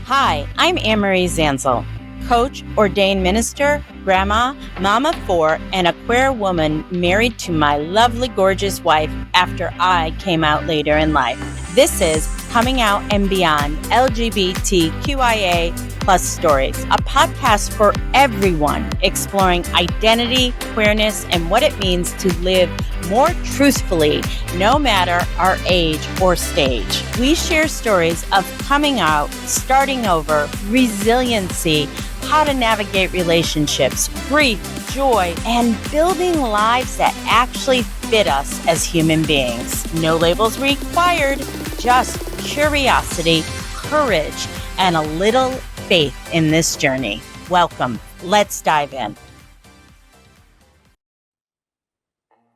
Hi, I'm Anne-Marie Zanzel, coach, ordained minister, grandma, mama of four, and a queer woman married to my lovely, gorgeous wife after I came out later in life. This is Coming Out and Beyond LGBTQIA plus stories, a podcast for everyone exploring identity, queerness, and what it means to live more truthfully, no matter our age or stage. We share stories of coming out, starting over, resiliency, how to navigate relationships, grief, joy, and building lives that actually fit us as human beings. No labels required, just curiosity, courage, and a little faith in this journey. Welcome. Let's dive in.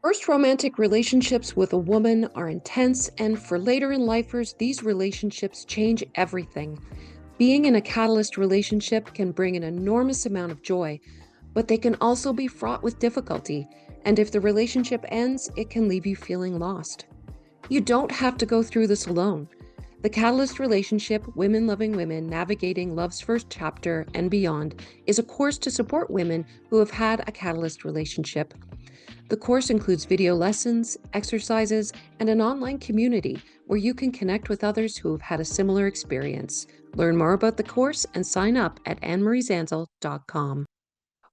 First romantic relationships with a woman are intense, and for later in lifers, these relationships change everything. Being in a catalyst relationship can bring an enormous amount of joy, but they can also be fraught with difficulty, and if the relationship ends, it can leave you feeling lost. You don't have to go through this alone. The Catalyst Relationship, Women Loving Women, Navigating Love's First Chapter and Beyond is a course to support women who have had a catalyst relationship. The course includes video lessons, exercises, and an online community where you can connect with others who have had a similar experience. Learn more about the course and sign up at annemariezanzel.com.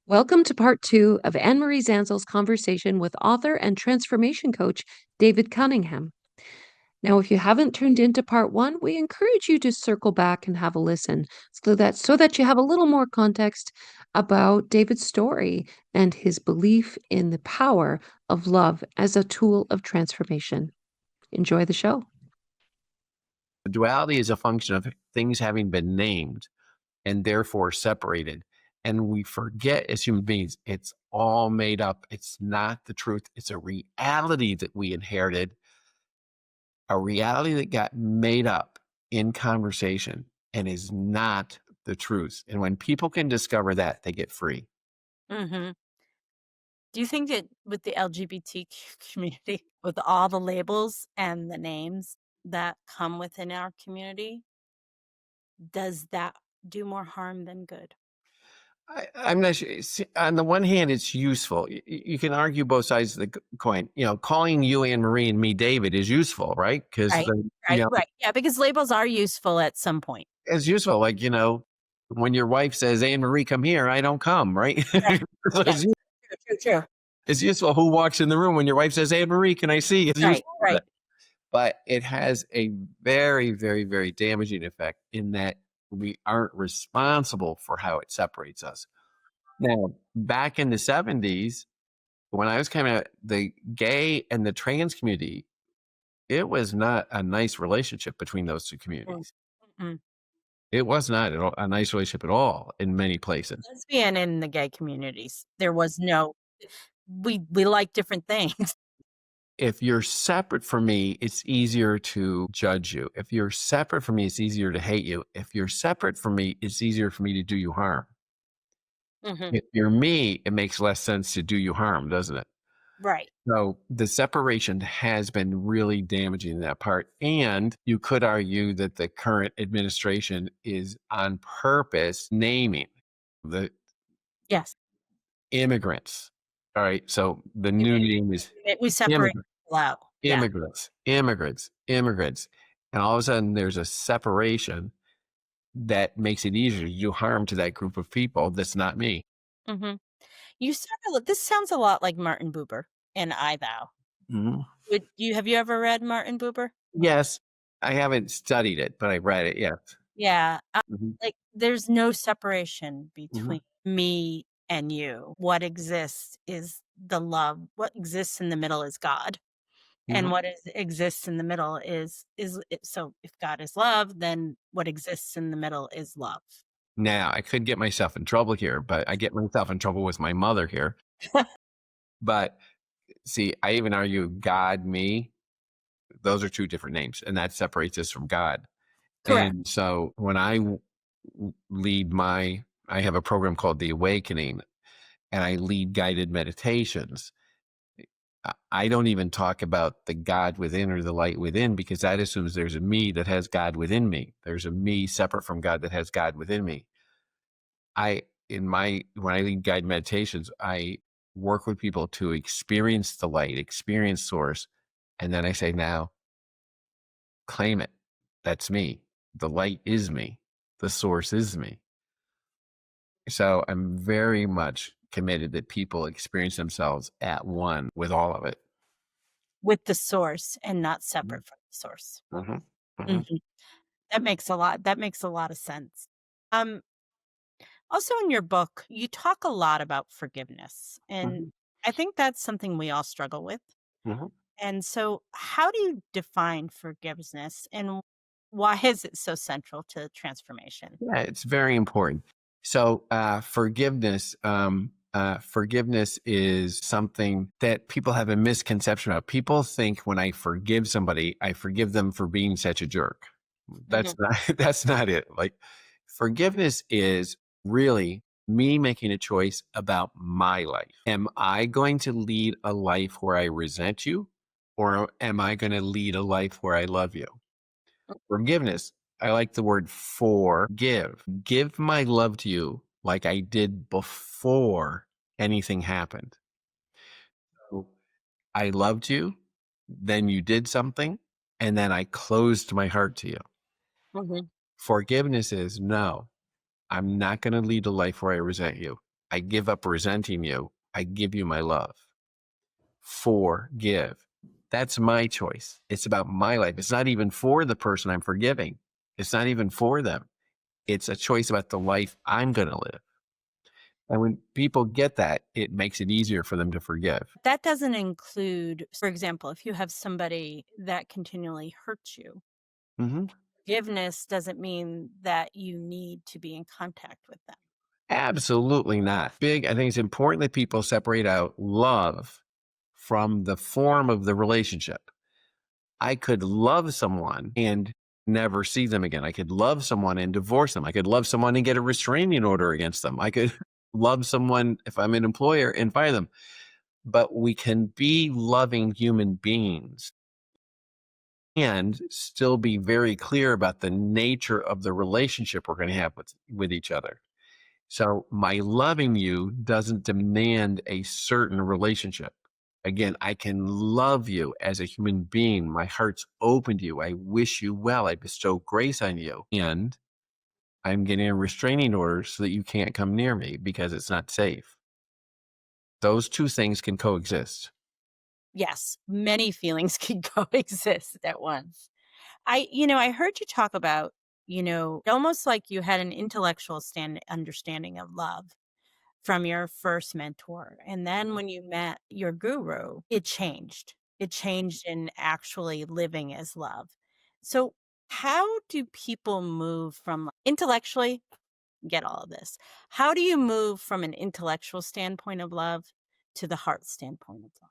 Welcome to part 2 of Anne-Marie Zanzel's conversation with author and transformation coach David Cunningham. Now, if you haven't tuned into part 1, we encourage you to circle back and have a listen so that you have a little more context about David's story and his belief in the power of love as a tool of transformation. Enjoy the show. Duality is a function of things having been named and therefore separated. And we forget as human beings, it's all made up. It's not the truth. It's a reality that we inherited, a reality that got made up in conversation and is not the truth. And when people can discover that, they get free. Mm-hmm. Do you think that with the LGBTQ community, with all the labels and the names that come within our community, does that do more harm than good? I'm not sure. On the one hand, it's useful. You can argue both sides of the coin. Calling you Anne-Marie and me David is useful, right? Because Right. Yeah, because labels are useful at some point. It's useful. Like, when your wife says, Anne-Marie, come here, I don't come, right? Right. True. It's useful who walks in the room when your wife says, Anne-Marie, can I see? It's useful. Right. But it has a very, very, very damaging effect in that we aren't responsible for how it separates us. Now, back in the 70s, when I was coming out, the gay and the trans community, it was not a nice relationship between those two communities. Mm-hmm. It was not a nice relationship at all in many places. Lesbian in the gay communities, there was no, we like different things. If you're separate from me, it's easier to judge you. If you're separate from me, it's easier to hate you. If you're separate from me, it's easier for me to do you harm. Mm-hmm. If you're me, it makes less sense to do you harm, doesn't it? Right. So the separation has been really damaging in that part. And you could argue that the current administration is on purpose naming the immigrants. All right. So the new name is we separate people out. Immigrants. And all of a sudden there's a separation that makes it easier to do harm to that group of people that's not me. Mm-hmm. This sounds a lot like Martin Buber and I Thou. Mm-hmm. Have you ever read Martin Buber? Yes. I haven't studied it, but I read it, yes. Yeah. Like there's no separation between me and you. What exists is the love. What exists in the middle is God. And what exists in the middle is so if God is love, then what exists in the middle is love. Now, I could get myself in trouble here, but I get myself in trouble with my mother here. But see, I even argue God, me, those are two different names, and that separates us from God. Correct. And so when I I have a program called The Awakening, and I lead guided meditations. I don't even talk about the God within or the light within, because that assumes there's a me that has God within me. There's a me separate from God that has God within me. When I lead guided meditations, I work with people to experience the light, experience source. And then I say, now claim it. That's me. The light is me. The source is me. So I'm very much committed that people experience themselves at one with all of it. with the source and not Mhm, separate from the source. mhm, mhm, Mhm. That makes a lot of sense. Um, Also in your book, you talk a lot about forgiveness, and mhm, I think that's something we all struggle with. mhm. And so how do you define forgiveness, and why is it so central to transformation? Yeah, it's very important. So forgiveness is something that people have a misconception of. People think when I forgive somebody, I forgive them for being such a jerk. That's Mhm, not that's not it. Like, forgiveness is really me making a choice about my life. Am I going to lead a life where I resent you, or am I going to lead a life where I love you? Forgiveness, I like the word forgive. Give my love to you like I did before anything happened. So I loved you, then you did something, and then I closed my heart to you. mhm, Forgiveness is, no, I'm not going to lead a life where I resent you. I give up resenting you. I give you my love. Forgive. That's my choice. It's about my life. It's not even for the person I'm forgiving. It's not even for them. It's a choice about the life I'm going to live. And when people get that, it makes it easier for them to forgive. That doesn't include, for example, if you have somebody that continually hurts you, Mhm. forgiveness doesn't mean that you need to be in contact with them. Absolutely not. I think it's important that people separate out love from the form of the relationship. I could love someone and never see them again. I could love someone and divorce them. I could love someone and get a restraining order against them. I could love someone if I'm an employer and fire them. But we can be loving human beings and still be very clear about the nature of the relationship we're going to have with each other. So my loving you doesn't demand a certain relationship. Again, I can love you as a human being. My heart's open to you. I wish you well. I bestow grace on you. And I'm getting a restraining order so that you can't come near me because it's not safe. Those two things can coexist. Yes, many feelings can coexist at once. I heard you talk about, almost like you had an intellectual understanding of love from your first mentor. And then when you met your guru, it changed. It changed in actually living as love. So, how do people move from intellectually get all of this? How do you move from an intellectual standpoint of love to the heart standpoint of love?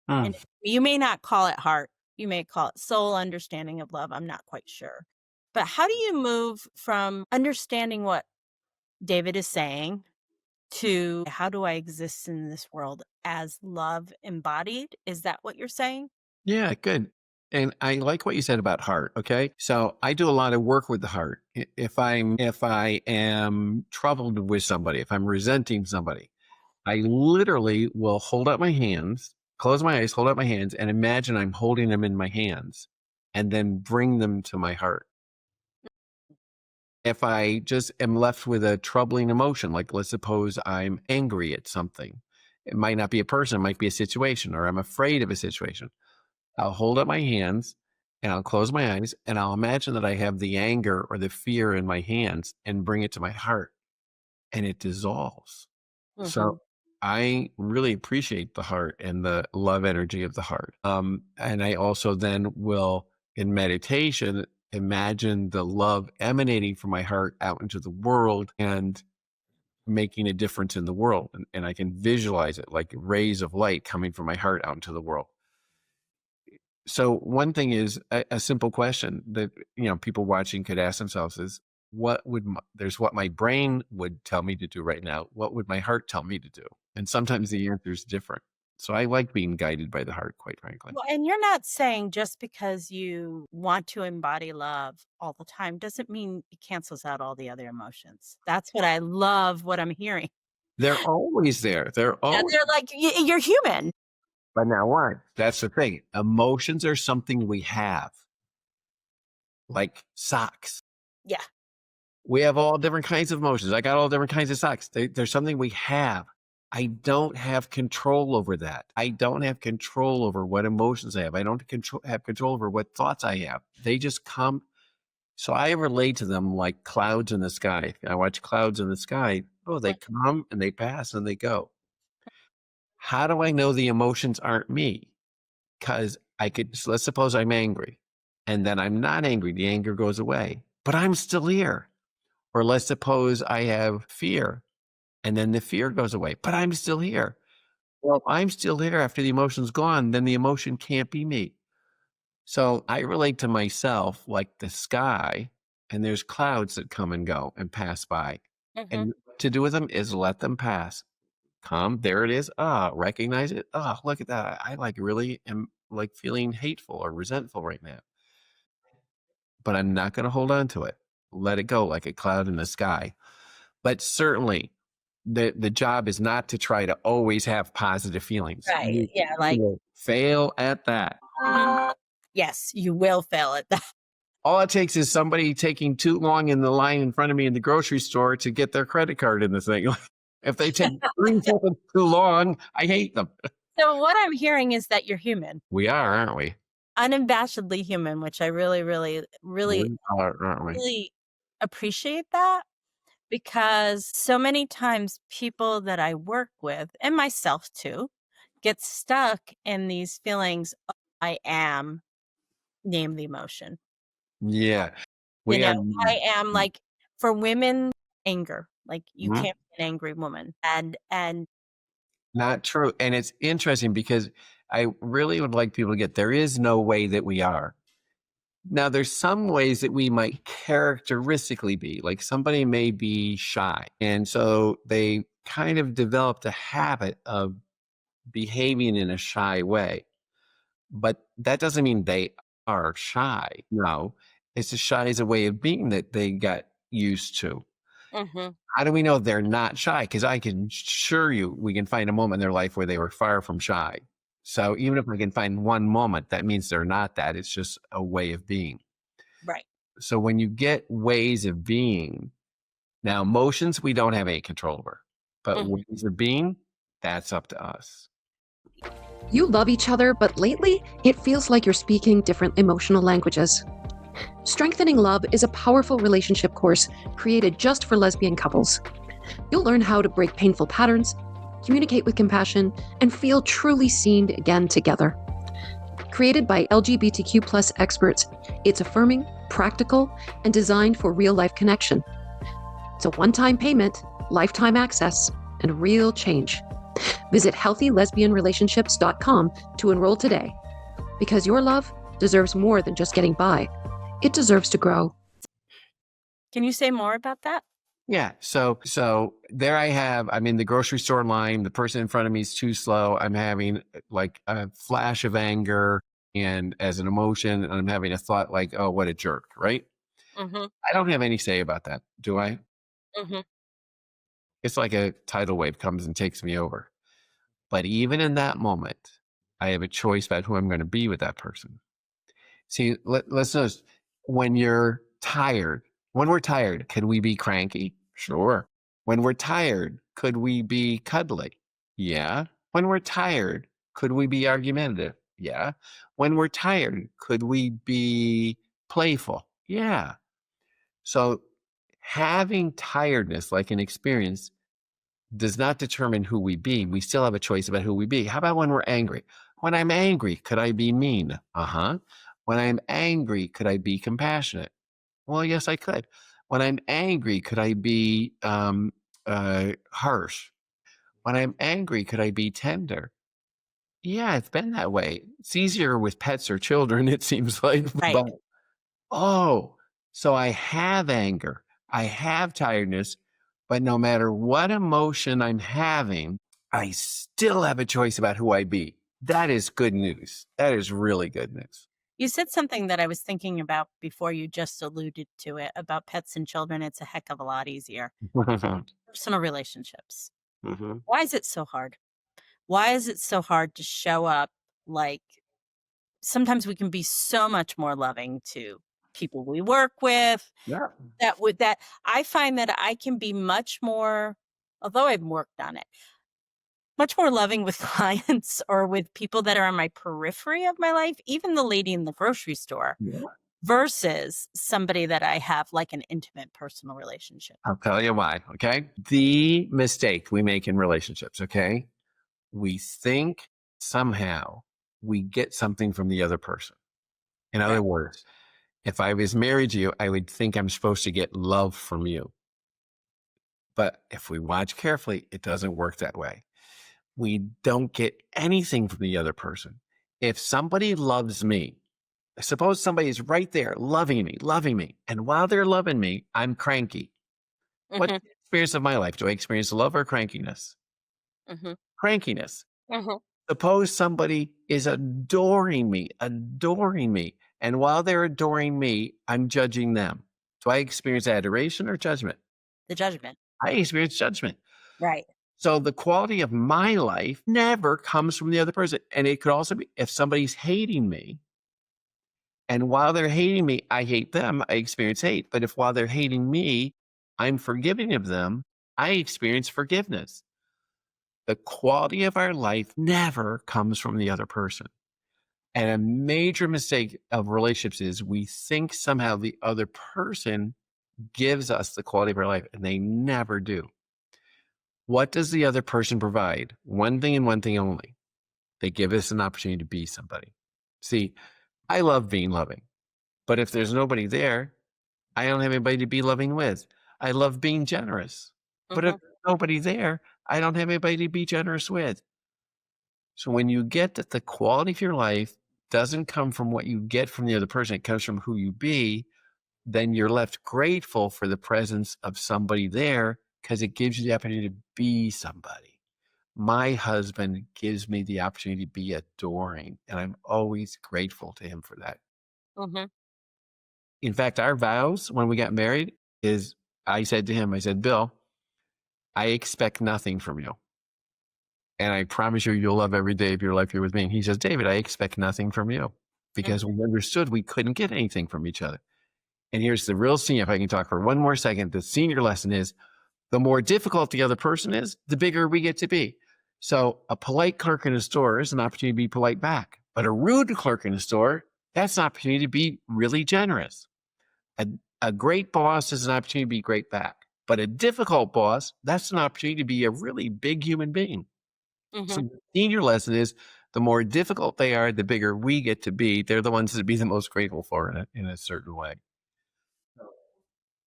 Mm. And you may not call it heart, you may call it soul understanding of love. I'm not quite sure. But how do you move from understanding what David is saying to how do I exist in this world as love embodied? Is that what you're saying? Yeah, good. And I like what you said about heart. Okay. So I do a lot of work with the heart. If I am troubled with somebody, if I'm resenting somebody, I literally will hold up my hands, close my eyes, hold up my hands, and imagine I'm holding them in my hands and then bring them to my heart. If I just am left with a troubling emotion, like let's suppose I'm angry at something, it might not be a person, it might be a situation, or I'm afraid of a situation. I'll hold up my hands and I'll close my eyes and I'll imagine that I have the anger or the fear in my hands and bring it to my heart and it dissolves. So Mhm. I really appreciate the heart and the love energy of the heart. And I also then will, in meditation, imagine the love emanating from my heart out into the world and making a difference in the world. And I can visualize it like rays of light coming from my heart out into the world. So one thing is a simple question that people watching could ask themselves is, there's what my brain would tell me to do right now. What would my heart tell me to do? And sometimes the answer is different. So I like being guided by the heart, quite frankly. Well, and you're not saying just because you want to embody love all the time doesn't mean it cancels out all the other emotions. That's what I love what I'm hearing. They're always there. They're Yeah, always. they're like, you're human. But now what? That's the thing. Emotions are something we have, like socks. Yeah. We have all different kinds of emotions. I got all different kinds of socks. There's something we have. I don't have control over that. I don't have control over what emotions I have. I don't have control over what thoughts I have. They just come. So I relate to them like clouds in the sky. I watch clouds in the sky. Oh, they come and they pass and they go. How do I know the emotions aren't me? Because let's suppose I'm angry and then I'm not angry. The anger goes away, but I'm still here. Or let's suppose I have fear and then the fear goes away, but I'm still here. Well, if I'm still here after the emotion's gone, then the emotion can't be me. So I relate to myself like the sky, and there's clouds that come and go and pass by. And what to do with them is let them pass. Come, there it is. Recognize it. Look at that. I like really am like feeling hateful or resentful right now. But I'm not going to hold on to it. Let it go like a cloud in the sky. But certainly the job is not to try to always have positive feelings. Right. Yeah. Like, You will fail at that. yes, you will fail at that. All it takes is somebody taking too long in the line in front of me in the grocery store to get their credit card in the thing. If they take 3 seconds too long, I hate them. So what I'm hearing is that you're human, We are, aren't we? unabashedly human, which I really, really, really, We are, aren't we? really appreciate that, because so many times people that I work with, and myself too, get stuck in these feelings of, I am, name the emotion. Yeah. You We know, are. I am, like, for women, anger. Like, you Mhm. can't be an angry woman. And Not true. And it's interesting because I really would like people to get there is no way that we are. Now, there's some ways that we might characteristically be, like somebody may be shy. And so they kind of developed a habit of behaving in a shy way. But that doesn't mean they are shy. No, it's just shy as a way of being that they got used to. Mhm. How do we know they're not shy? Because I can assure you, we can find a moment in their life where they were far from shy. So even if I can find one moment, that means they're not that. It's just a way of being. Right. So when you get ways of being, now emotions we don't have any control over, but Mhm. ways of being, that's up to us. You love each other, but lately it feels like you're speaking different emotional languages. Strengthening Love is a powerful relationship course created just for lesbian couples. You'll learn how to break painful patterns, communicate with compassion, and feel truly seen again together. Created by LGBTQ+ experts, it's affirming, practical, and designed for real-life connection. It's a one-time payment, lifetime access, and real change. Visit healthylesbianrelationships.com to enroll today. Because your love deserves more than just getting by. It deserves to grow. Can you say more about that? Yeah. So there I'm in the grocery store line. The person in front of me is too slow. I'm having like a flash of anger and as an emotion, and I'm having a thought like, oh, what a jerk, right? Mhm. I don't have any say about that, do I? Mhm. It's like a tidal wave comes and takes me over. But even in that moment, I have a choice about who I'm going to be with that person. See, let's notice when we're tired, can we be cranky? Sure. When we're tired, could we be cuddly? Yeah. When we're tired, could we be argumentative? Yeah. When we're tired, could we be playful? Yeah. So having tiredness like an experience does not determine who we be. We still have a choice about who we be. How about when we're angry? When I'm angry, could I be mean? Uh-huh. When I'm angry, could I be compassionate? Well, yes, I could. When I'm angry, could I be harsh? When I'm angry, could I be tender? Yeah, it's been that way. It's easier with pets or children, it seems like. Right. But oh, so I have anger, I have tiredness, but no matter what emotion I'm having, I still have a choice about who I be. That is good news. That is really good news. You said something that I was thinking about before you just alluded to it about pets and children. It's a heck of a lot easier. Personal relationships. Mhm. Why is it so hard? Why is it so hard to show up like sometimes we can be so much more loving to people we work with Yeah. that I find that I can be much more, although I've worked on it, much more loving with clients or with people that are on my periphery of my life, even the lady in the grocery store, Yeah. versus somebody that I have like an intimate personal relationship. I'll tell you why. Okay. The mistake we make in relationships. Okay. We think somehow we get something from the other person. In other Right. words, if I was married to you, I would think I'm supposed to get love from you. But if we watch carefully, it doesn't work that way. We don't get anything from the other person. If somebody loves me, suppose somebody is right there loving me, and while they're loving me, I'm cranky. What's Hmm. the experience of my life? Do I experience love or crankiness? Hmm. Crankiness. Hmm. Suppose somebody is adoring me, and while they're adoring me, I'm judging them. Do I experience adoration or judgment? The judgment. I experience judgment. Right. So the quality of my life never comes from the other person. And it could also be if somebody's hating me, and while they're hating me, I hate them, I experience hate. But if while they're hating me, I'm forgiving of them, I experience forgiveness. The quality of our life never comes from the other person. And a major mistake of relationships is we think somehow the other person gives us the quality of our life, and they never do. What does the other person provide? One thing and one thing only. They give us an opportunity to be somebody. See, I love being loving, but if there's nobody there, I don't have anybody to be loving with. I love being generous, but if Hmm. there's nobody there, I don't have anybody to be generous with. So when you get that the quality of your life doesn't come from what you get from the other person, it comes from who you be, then you're left grateful for the presence of somebody there because it gives you the opportunity to be somebody. My husband gives me the opportunity to be adoring, and I'm always grateful to him for that. Hmm. In fact, our vows when we got married is I said to him, I said, Bill, I expect nothing from you. And I promise you, you'll love every day of your life here with me. And he says, David, I expect nothing from you because we understood we couldn't get anything from each other. And here's the real scene. If I can talk for one more second, the senior lesson is the more difficult the other person is, the bigger we get to be. So a polite clerk in a store is an opportunity to be polite back. But a rude clerk in a store, that's an opportunity to be really generous. A, a great boss is an opportunity to be great back. But a difficult boss, that's an opportunity to be a really big human being. So Hmm. the senior lesson is the more difficult they are, the bigger we get to be. They're the ones to be the most grateful for in a certain way.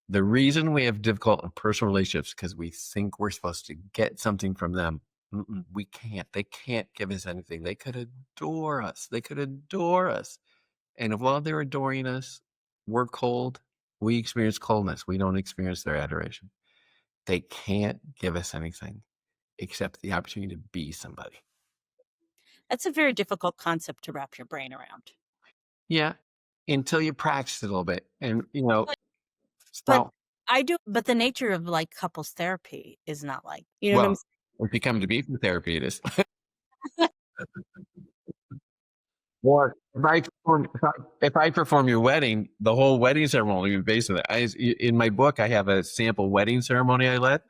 The reason we have difficult in personal relationships because we think we're supposed to get something from them. We can't. They can't give us anything. They could adore us. They could adore us. And if while they're adoring us, we're cold, we experience coldness. We don't experience their adoration. They can't give us anything except the opportunity to be somebody. That's a very difficult concept to wrap your brain around. Yeah. Until you practice it a little bit. And, But but so, I do. But the nature of like couples therapy is not like you know what I'm well, if you come to me for therapy, it is. saying. Or if I perform your wedding, the whole wedding ceremony will be based on that. In my book, I have a sample wedding ceremony I led,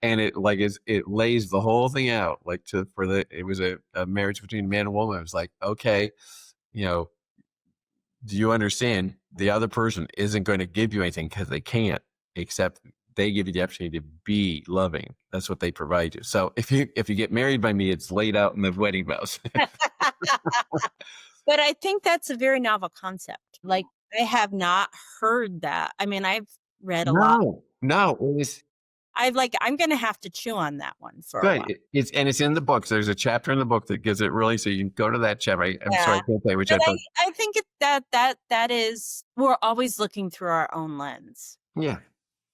and it lays the whole thing out like it was a marriage between a man and woman. It was like, okay, you know, do you understand the other person isn't going to give you anything because they can't, except they give you the opportunity to be loving. That's what they provide you. So if you get married by me, it's laid out in the wedding vows. But I think that's a very novel concept. Like I have not heard that. I mean, I've read a lot. No, it was I'm going to have to chew on that one for a good. while. It's in the books. There's a chapter in the book that gives it really. So you can go to that chapter. I'm sorry, Yeah. I can't say which But chapter. I think that is we're always looking through our own lens. Yeah,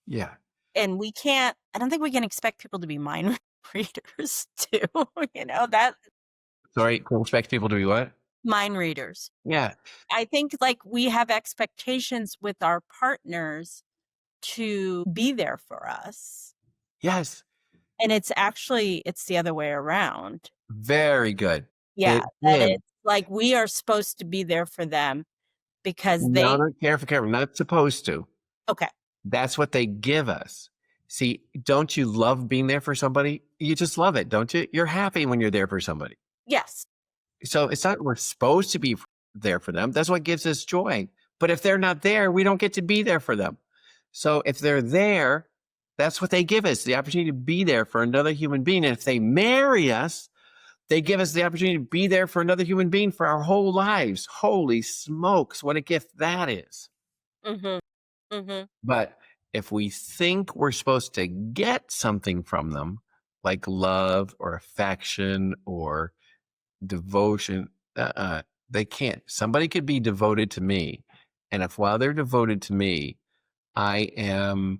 yeah. And we can't I don't think we can expect people to be mindful readers too. That Sorry, don't expect people to be what? mind readers. Yeah. I think like we have expectations with our partners to be there for us. Yes. And it's the other way around. Very good. Yeah, It that is. it's like we are supposed to be there for them because No, not care for care. We're not supposed to. okay. That's what they give us. See, don't you love being there for somebody? You just love it, don't you? You're happy when you're there for somebody. Yes. So it's not we're supposed to be there for them. That's what gives us joy. But if they're not there, we don't get to be there for them. So if they're there, that's what they give us, the opportunity to be there for another human being. And if they marry us, they give us the opportunity to be there for another human being for our whole lives. Holy smokes, what a gift that is. Mhm. Mhm. But if we think we're supposed to get something from them, like love or affection or devotion, they can't. Somebody could be devoted to me. And if while they're devoted to me, I am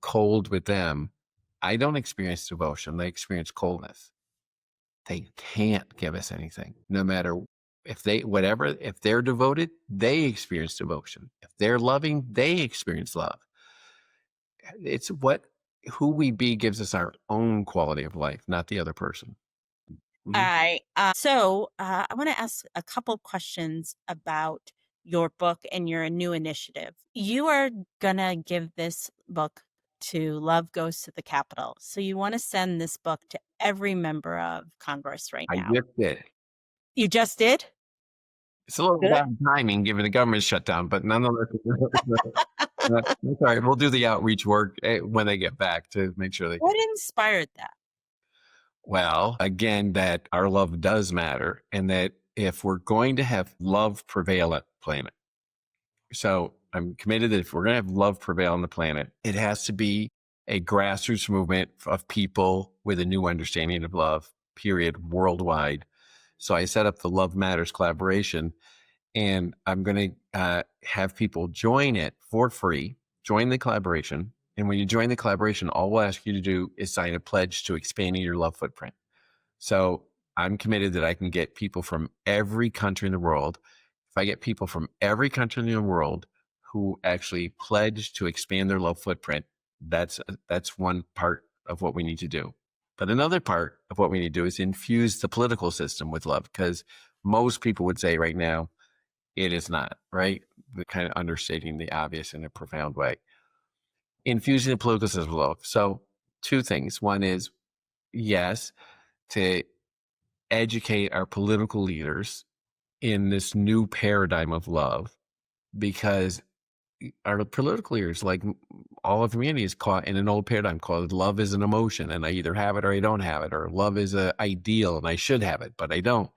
cold with them, I don't experience devotion. They experience coldness. They can't give us anything, no matter if they're devoted, they experience devotion. If they're loving, they experience love. It's who we be gives us our own quality of life, not the other person. Mhm. I want to ask a couple questions about your book and your new initiative. You are gonna give this book to Love Goes to the Capitol. So you want to send this book to every member of Congress right I now. just did. You just did? It's a little Good. bad timing given the government shutdown, but nonetheless, it's all right. We'll do the outreach work when they get back to make sure they. What inspired that? Well, again, that our love does matter, and that if we're going to have love prevail at the planet, so I'm committed that if we're going to have love prevail on the planet, it has to be a grassroots movement of people with a new understanding of love, period, worldwide. So I set up the Love Matters collaboration, and I'm going to have people join it for free, join the collaboration. And when you join the collaboration, all we'll ask you to do is sign a pledge to expanding your love footprint. So I'm committed that I can get people from every country in the world. If I get people from every country in the world who actually pledge to expand their love footprint, that's one part of what we need to do. But another part of what we need to do is infuse the political system with love, because most people would say right now it is not, right? They're kind of understating the obvious in a profound way. Infusing the political system with love. So two things. One is, yes, to educate our political leaders in this new paradigm of love, because our political leaders, like all of humanity, is caught in an old paradigm called love is an emotion, and I either have it or I don't have it, or love is an ideal and I should have it, but I don't.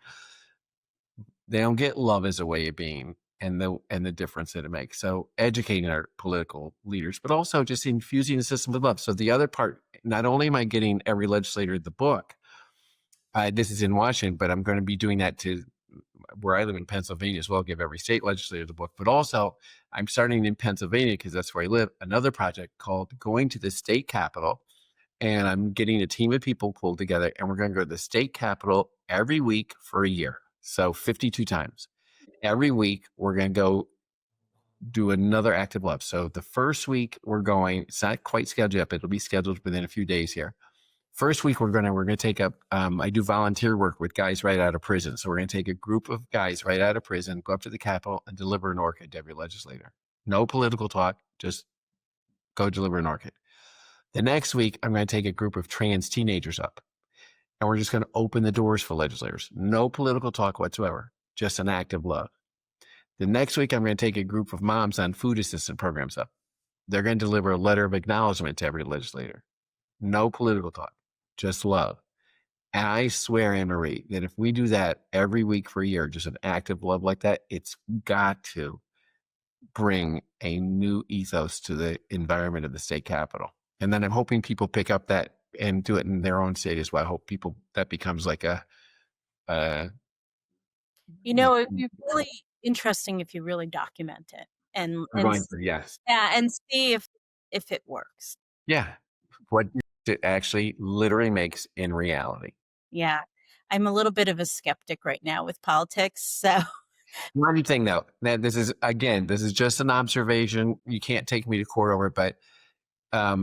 They don't get love as a way of being and the difference that it makes. So educating our political leaders, but also just infusing the system with love. So the other part, not only am I getting every legislator the book, this is in Washington, but I'm going to be doing that to where I live in Pennsylvania as well, give every state legislator the book. But also, I'm starting in Pennsylvania because that's where I live, another project called Going to the State Capitol. And I'm getting a team of people pulled together, and we're going to go to the state capitol every week for a year. So 52 times. Every week, we're going to go do another act of love. So the first week we're going, it's not quite scheduled yet, but it'll be scheduled within a few days here. First week, we're gonna take up. I do volunteer work with guys right out of prison, so we're gonna take a group of guys right out of prison, go up to the Capitol, and deliver an orchid to every legislator. No political talk, just go deliver an orchid. The next week, I'm gonna take a group of trans teenagers up, and we're just gonna open the doors for legislators. No political talk whatsoever, just an act of love. The next week, I'm gonna take a group of moms on food assistance programs up. They're gonna deliver a letter of acknowledgement to every legislator. No political talk, just love. And I swear, Anne Marie, that if we do that every week for a year, just an act of love like that, it's got to bring a new ethos to the environment of the state capitol. And then I'm hoping people pick up that and do it in their own state as well. I hope people that becomes like uh, It'd be really interesting if you really document it I'm going for yes. yeah, and see if it works. Yeah. What it actually literally makes in reality. Yeah. I'm a little bit of a skeptic right now with politics. So, One thing though, now this is just an observation. You can't take me to court over it, but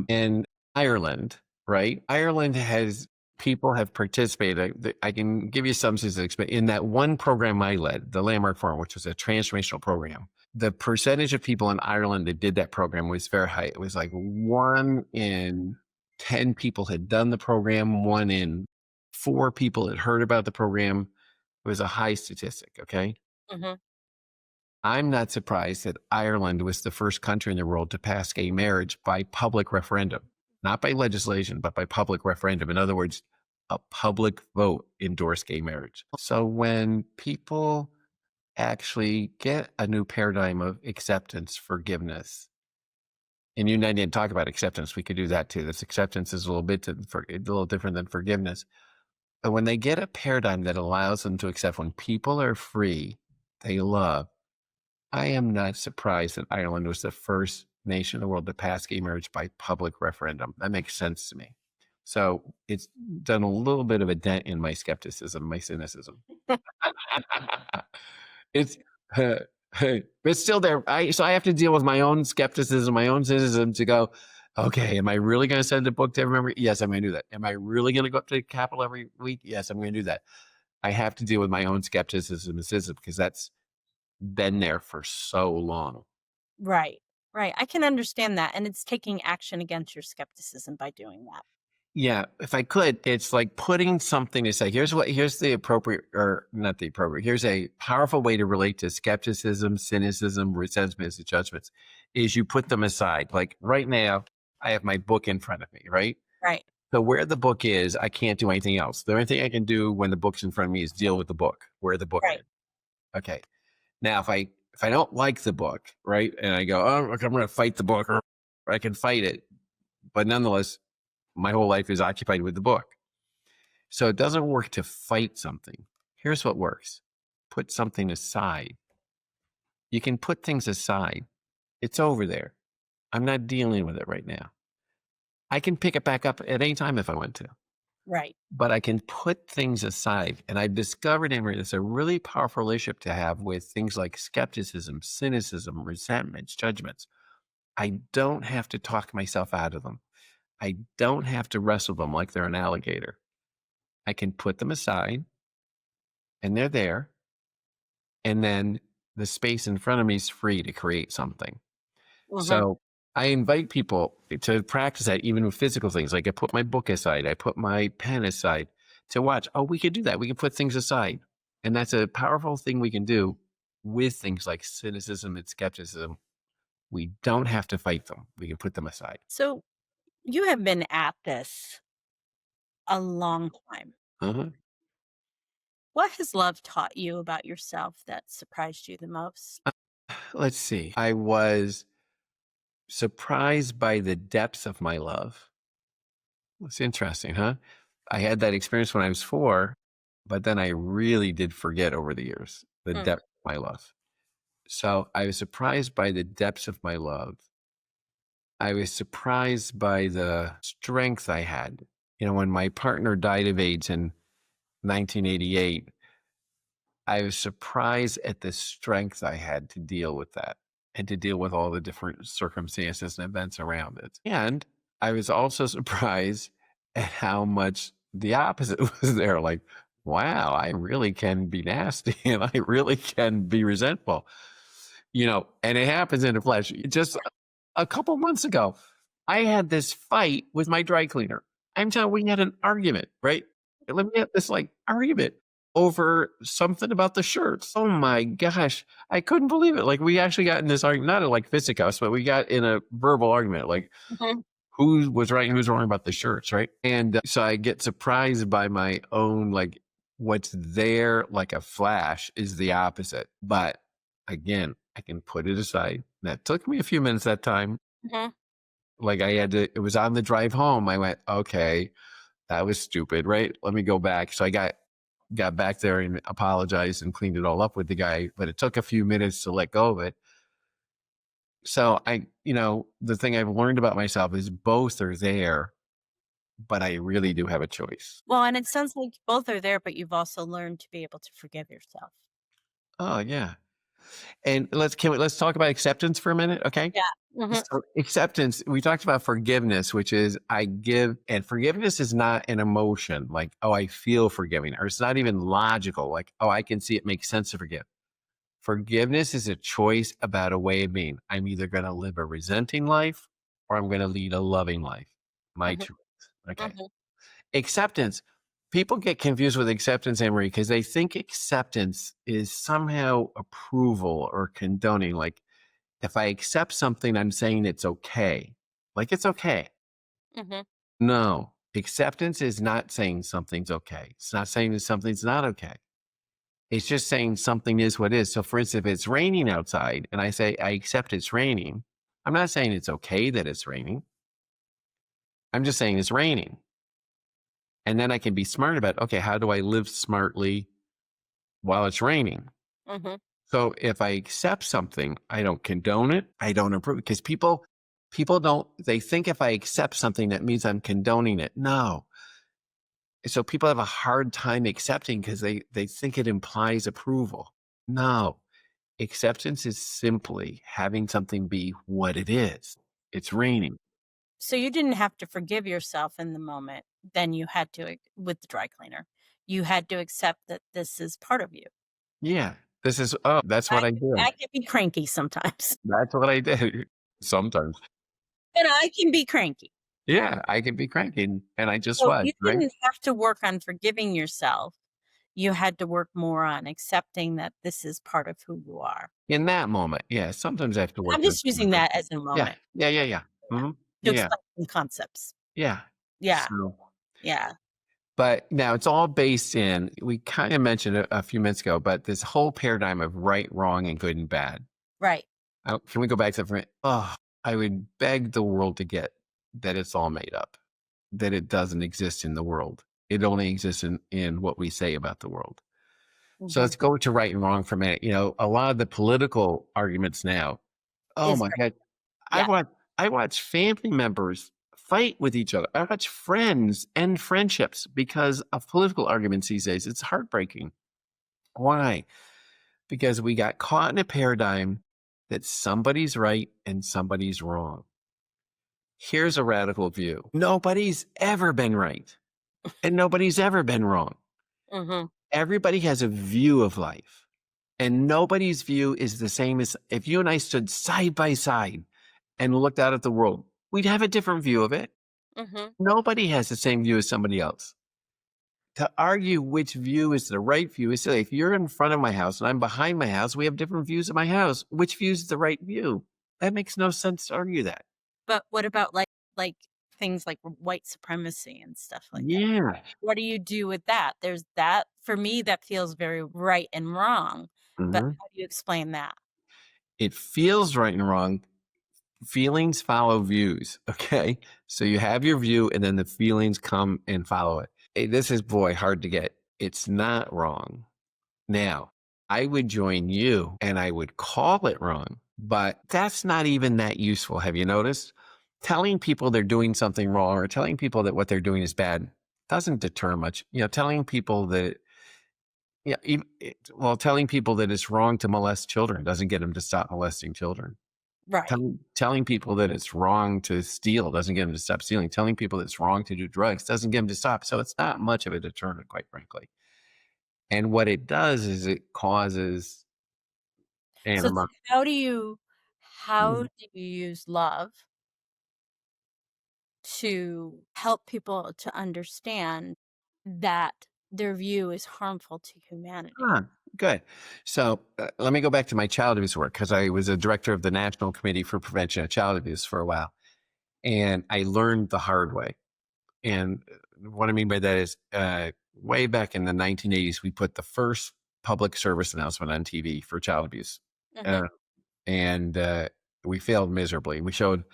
in Ireland, right? Ireland has people have participated. I can give you some statistics, but in that one program I led, the Landmark Forum, which was a transformational program, the percentage of people in Ireland that did that program was very high. It was like 1 in 10 people had done the program, 1 in 4 people had heard about the program. It was a high statistic. Okay. mhm. I'm not surprised that Ireland was the first country in the world to pass gay marriage by public referendum, not by legislation, but by public referendum. In other words, a public vote endorsed gay marriage. So when people actually get a new paradigm of acceptance, forgiveness, and you and I didn't talk about acceptance. We could do that too. This acceptance is a little different than forgiveness. But when they get a paradigm that allows them to accept when people are free, they love. I am not surprised that Ireland was the first nation in the world to pass gay marriage by public referendum. That makes sense to me. So it's done a little bit of a dent in my skepticism, my cynicism. It's, but still there. So I have to deal with my own skepticism, my own cynicism to go, okay, am I really going to send a book to every member? Yes, I'm going to do that. Am I really going to go up to the Capitol every week? Yes, I'm going to do that. I have to deal with my own skepticism and cynicism because that's been there for so long. Right. Right. I can understand that. And it's taking action against your skepticism by doing that. Yeah, if I could, it's like putting something to say, here's the appropriate, or not the appropriate, here's a powerful way to relate to skepticism, cynicism, resentments, and judgments, is you put them aside. Like right now, I have my book in front of me, right? Right. So where the book is, I can't do anything else. The only thing I can do when the book's in front of me is deal with the book, where the book Right. is. Okay. Now, if I don't like the book, right, and I go, oh, okay, I'm going to fight the book, or I can fight it, but nonetheless, my whole life is occupied with the book. So it doesn't work to fight something. Here's what works. Put something aside. You can put things aside. It's over there. I'm not dealing with it right now. I can pick it back up at any time if I want to, Right. but I can put things aside. And I've discovered in it's a really powerful relationship to have with things like skepticism, cynicism, resentments, judgments. I don't have to talk myself out of them. I don't have to wrestle them like they're an alligator. I can put them aside and they're there. And then the space in front of me is free to create something. Mhm. So I invite people to practice that even with physical things. Like I put my book aside, I put my pen aside to watch. Oh, we could do that. We can put things aside. And that's a powerful thing we can do with things like cynicism and skepticism. We don't have to fight them. We can put them aside. So you have been at this a long time. Uh-huh. What has love taught you about yourself that surprised you the most? Let's see. I was surprised by the depth of my love. It's interesting, huh? I had that experience when I was 4, but then I really did forget over the years the Mm. depth of my love. So I was surprised by the depths of my love. I was surprised by the strength I had. When my partner died of AIDS in 1988, I was surprised at the strength I had to deal with that and to deal with all the different circumstances and events around it. And I was also surprised at how much the opposite was there. Like, wow, I really can be nasty and I really can be resentful, and it happens in the flesh. Just a couple months ago, I had this fight with my dry cleaner. I'm telling you, we had an argument, right? We had this argument over something about the shirts. Oh my gosh. I couldn't believe it. Like we actually got in this argument, not like fisticuffs, but we got in a verbal argument, like Mhm. who was right and who's wrong about the shirts, right? And so I get surprised by my own, what's there like a flash is the opposite. But again, I can put it aside. That took me a few minutes that time. Mhm. Like it was on the drive home. I went, okay, that was stupid, right? Let me go back. So I got back there and apologized and cleaned it all up with the guy, but it took a few minutes to let go of it. So the thing I've learned about myself is both are there. but I really do have a choice. Well, and it sounds like both are there, but you've also learned to be able to forgive yourself. Oh, yeah. And let's talk about acceptance for a minute, okay? Yeah. Mhm. So acceptance, we talked about forgiveness, which is I give, and forgiveness is not an emotion like, oh, I feel forgiving, or it's not even logical, like, oh, I can see it makes sense to forgive. Forgiveness is a choice about a way of being. I'm either going to live a resenting life or I'm going to lead a loving life. My Mhm. choice. Okay. Mhm. Acceptance. People get confused with acceptance, Anne Marie, because they think acceptance is somehow approval or condoning. Like, if I accept something, I'm saying it's okay. Like, it's okay. Mhm. No, acceptance is not saying something's okay. It's not saying that something's not okay. It's just saying something is what is. So, for instance, if it's raining outside and I say, I accept it's raining, I'm not saying it's okay that it's raining. I'm just saying it's raining. And then I can be smart about, okay, how do I live smartly while it's raining? Mhm. So if I accept something, I don't condone it. I don't approve because people don't, they think if I accept something, that means I'm condoning it. No. So people have a hard time accepting because they think it implies approval. No. Acceptance is simply having something be what it is. It's raining. So you didn't have to forgive yourself in the moment. Then you had to with the dry cleaner. You had to accept that this is part of you. Yeah. This is, oh, that's I what I did. I can be cranky sometimes, That's what I did. Sometimes. and I can be cranky. Yeah, I can be cranky, and I just So was, you right? didn't have to work on forgiving yourself. You had to work more on accepting that this is part of who you are. In that moment, yeah, sometimes I have to work I'm on just using that as a yeah, moment. yeah, yeah, yeah. Yeah. Mhm. To Yeah, explain some concepts. yeah. Yeah. So, Yeah. but now it's all based in, we kinda mentioned it a few minutes ago, but this whole paradigm of right, wrong, and good and bad. Right. Can we go back to that for a minute? Oh, I would beg the world to get that it's all made up, that it doesn't exist in the world. It only exists in what we say about the world. So Mhm. let's go to right and wrong for a minute. A lot of the political arguments now, oh Is my right. God, I Yeah. watch I watch family members fight with each other. I watch friends end friendships because of political arguments these days. It's heartbreaking. Why? Because we got caught in a paradigm that somebody's right and somebody's wrong. Here's a radical view. Nobody's ever been right and nobody's ever been wrong. Mhm. Everybody has a view of life, and nobody's view is the same as if you and I stood side by side and looked out at the world, we'd have a different view of it. Mhm. Nobody has the same view as somebody else. To argue which view is the right view is silly. If you're in front of my house and I'm behind my house, we have different views of my house. Which view is the right view? That makes no sense to argue that. But what about like things like white supremacy and stuff like that? Yeah. What do you do with that? There's that for me that feels very right and wrong. But Mhm. how do you explain that? It feels right and wrong. Feelings follow views. Okay. So you have your view and then the feelings come and follow it. This is, boy, hard to get. It's not wrong. Now, I would join you and I would call it wrong, but that's not even that useful. Have you noticed? Telling people they're doing something wrong or telling people that what they're doing is bad doesn't deter much. Telling people that, yeah, telling people that it's wrong to molest children doesn't get them to stop molesting children. Right. Telling people that it's wrong to steal doesn't get them to stop stealing. Telling people that it's wrong to do drugs doesn't get them to stop. So it's not much of a deterrent, quite frankly. And what it does is it causes So then animosity. how do you use love to help people to understand that their view is harmful to humanity? Ah, good. So let me go back to my child abuse work because I was a director of the National Committee for Prevention of Child Abuse for a while. And I learned the hard way. And what I mean by that is way back in the 1980s, we put the first public service announcement on TV for child abuse. Mhm. Uh, and we failed miserably. We showed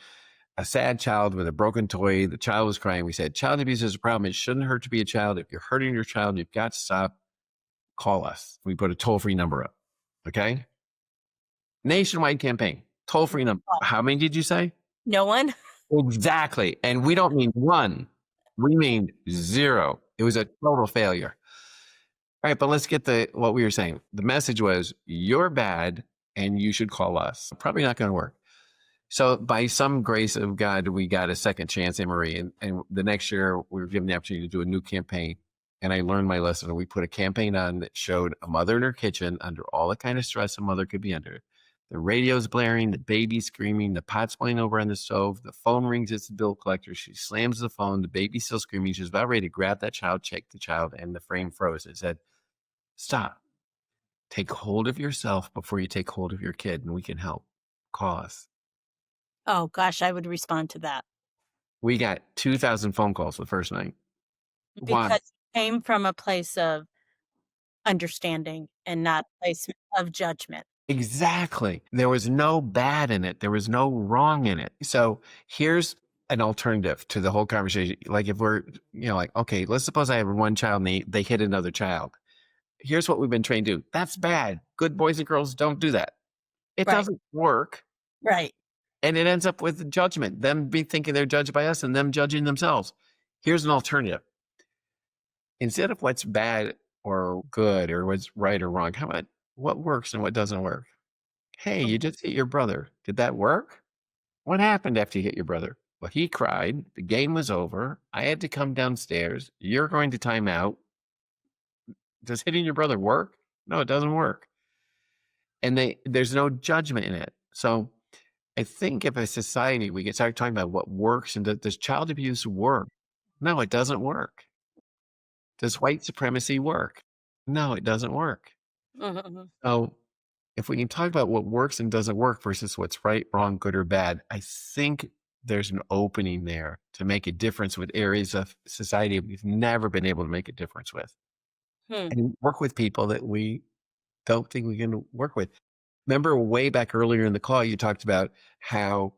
a sad child with a broken toy. The child was crying. We said, child abuse is a problem. It shouldn't hurt to be a child. If you're hurting your child, you've got to stop. Call us. We put a toll-free number up. Okay. Nationwide campaign, toll-free number. How many did you say? No one? Exactly. And we don't mean one. We mean zero. It was a total failure. All right, but let's get what we were saying. The message was, you're bad and you should call us. Probably not going to work. So by some grace of God, we got a second chance, Anne Marie. And the next year, we were given the opportunity to do a new campaign. And I learned my lesson. And we put a campaign on that showed a mother in her kitchen under all the kind of stress a mother could be under. The radio's blaring, the baby's screaming, the pot's boiling over on the stove, the phone rings, it's the bill collector. She slams the phone, the baby's still screaming. She's about ready to grab that child, check the child, and the frame froze. It said, stop. Take hold of yourself before you take hold of your kid, and we can help. Call us. Oh, gosh, I would respond to that. We got 2,000 phone calls the first night. Why? Because it came from a place of understanding and not a place of judgment. Exactly. There was no bad in it. There was no wrong in it. So here's an alternative to the whole conversation. Like if we're, like, okay, let's suppose I have one child and they hit another child. Here's what we've been trained to do. That's bad. Good boys and girls don't do that. It Right. doesn't work. Right. And it ends up with judgment, them be thinking they're judged by us and them judging themselves. Here's an alternative. Instead of what's bad or good or what's right or wrong, how about what works and what doesn't work? Hey, you just hit your brother. Did that work? What happened after you hit your brother? Well, he cried. The game was over. I had to come downstairs. You're going to time out. Does hitting your brother work? No, it doesn't work. And there's no judgment in it. So I think if a society, we get started talking about what works and does child abuse work? No, it doesn't work. Does white supremacy work? No, it doesn't work. Mhm. So if we can talk about what works and doesn't work versus what's right, wrong, good, or bad, I think there's an opening there to make a difference with areas of society we've never been able to make a difference with. Hmm. And work with people that we don't think we can work with. Remember way back earlier in the call, you talked about how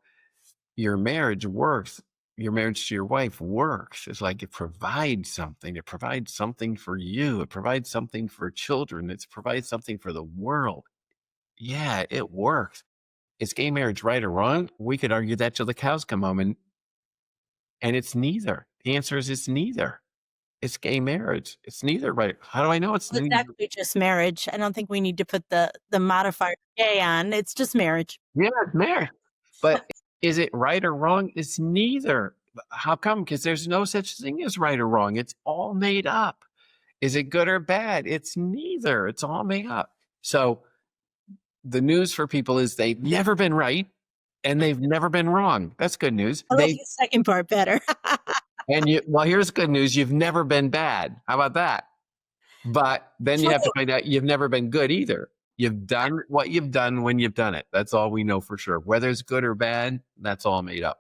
your marriage works. Your marriage to your wife works. It's like it provides something. It provides something for you. It provides something for children. It provides something for the world. Yeah, it works. Is gay marriage right or wrong? We could argue that till the cows come home, and it's neither. The answer is it's neither. It's gay marriage. It's neither right. How do I know it's Well, it's neither? actually just marriage. I don't think we need to put the modifier gay on. It's just marriage. Yeah, it's marriage. But is it right or wrong? It's neither. How come? Because there's no such thing as right or wrong. It's all made up. Is it good or bad? It's neither. It's all made up. So the news for people is they've never been right and they've never been wrong. That's good news. I like the second part better. Well, here's good news. You've never been bad. How about that? But then you have to find out you've never been good either. You've done what you've done when you've done it. That's all we know for sure. Whether it's good or bad, that's all made up.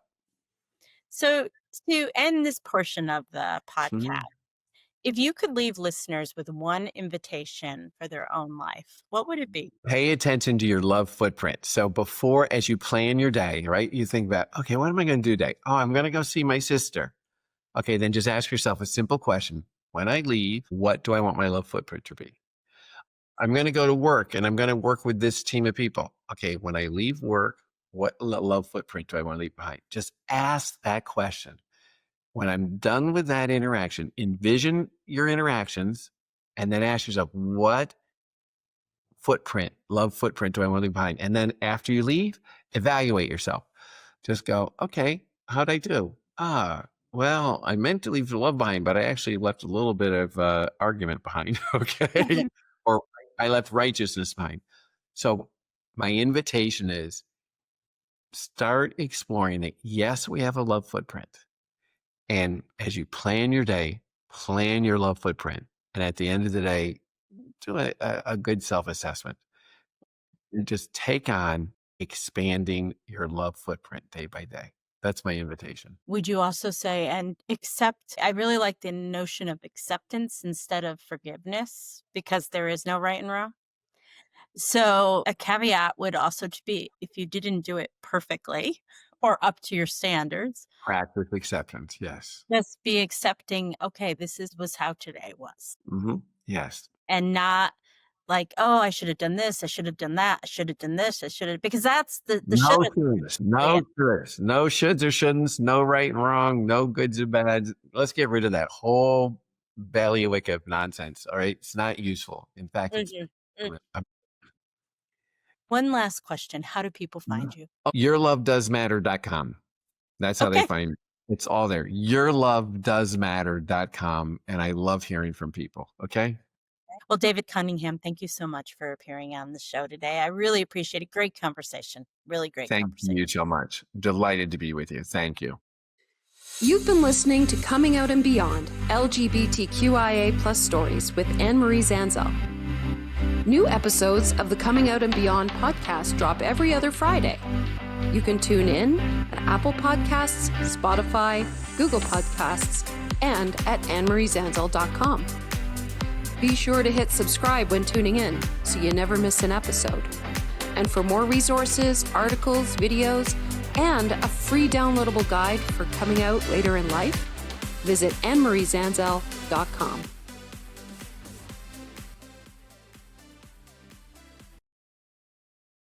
So to end this portion of the podcast, Mhm. if you could leave listeners with one invitation for their own life, what would it be? Pay attention to your love footprint. So before, as you plan your day, right, you think about, okay, what am I going to do today? Oh, I'm going to go see my sister. Okay, then just ask yourself a simple question. When I leave, what do I want my love footprint to be? I'm going to go to work and I'm going to work with this team of people. Okay, when I leave work, what love footprint do I want to leave behind? Just ask that question. When I'm done with that interaction, envision your interactions and then ask yourself, what love footprint do I want to leave behind? And then after you leave, evaluate yourself. Just go, okay, how'd I do? Well, I meant to leave the love behind, but I actually left a little bit of argument behind. Okay. Or I left righteousness behind. So my invitation is start exploring it. Yes, we have a love footprint. And as you plan your day, plan your love footprint. And at the end of the day, do a good self-assessment. And just take on expanding your love footprint day by day. That's my invitation. Would you also say, and accept? I really like the notion of acceptance instead of forgiveness because there is no right and wrong. So a caveat would also to be if you didn't do it perfectly or up to your standards, Practice acceptance. Yes. just be accepting, okay, was how today was. Yes. And not like, oh, I should have done this, I should have done that, I should have done this, I should have, because that's the No should have. shoulds, no shoulds, no shoulds or shouldn'ts, no right and wrong, no goods or bads. Let's get rid of that whole bailiwick of nonsense. All right, it's not useful. In fact, it's One last question. How do people find you? yourlovedoesmatter.com. That's how they Okay. find me. It's all there. Yourlovedoesmatter.com. And I love hearing from people. Okay. Well, David Cunningham, thank you so much for appearing on the show today. I really appreciate it. Great conversation. Really great Thank conversation. you so much. Delighted to be with you. Thank you. You've been listening to Coming Out and Beyond, LGBTQIA+ stories with Anne-Marie Zanzel. New episodes of the Coming Out and Beyond podcast drop every other Friday. You can tune in at Apple Podcasts, Spotify, Google Podcasts, and at annemariezanzel.com. Be sure to hit subscribe when tuning in so you never miss an episode. And for more resources, articles, videos, and a free downloadable guide for coming out later in life, visit annemariezanzel.com.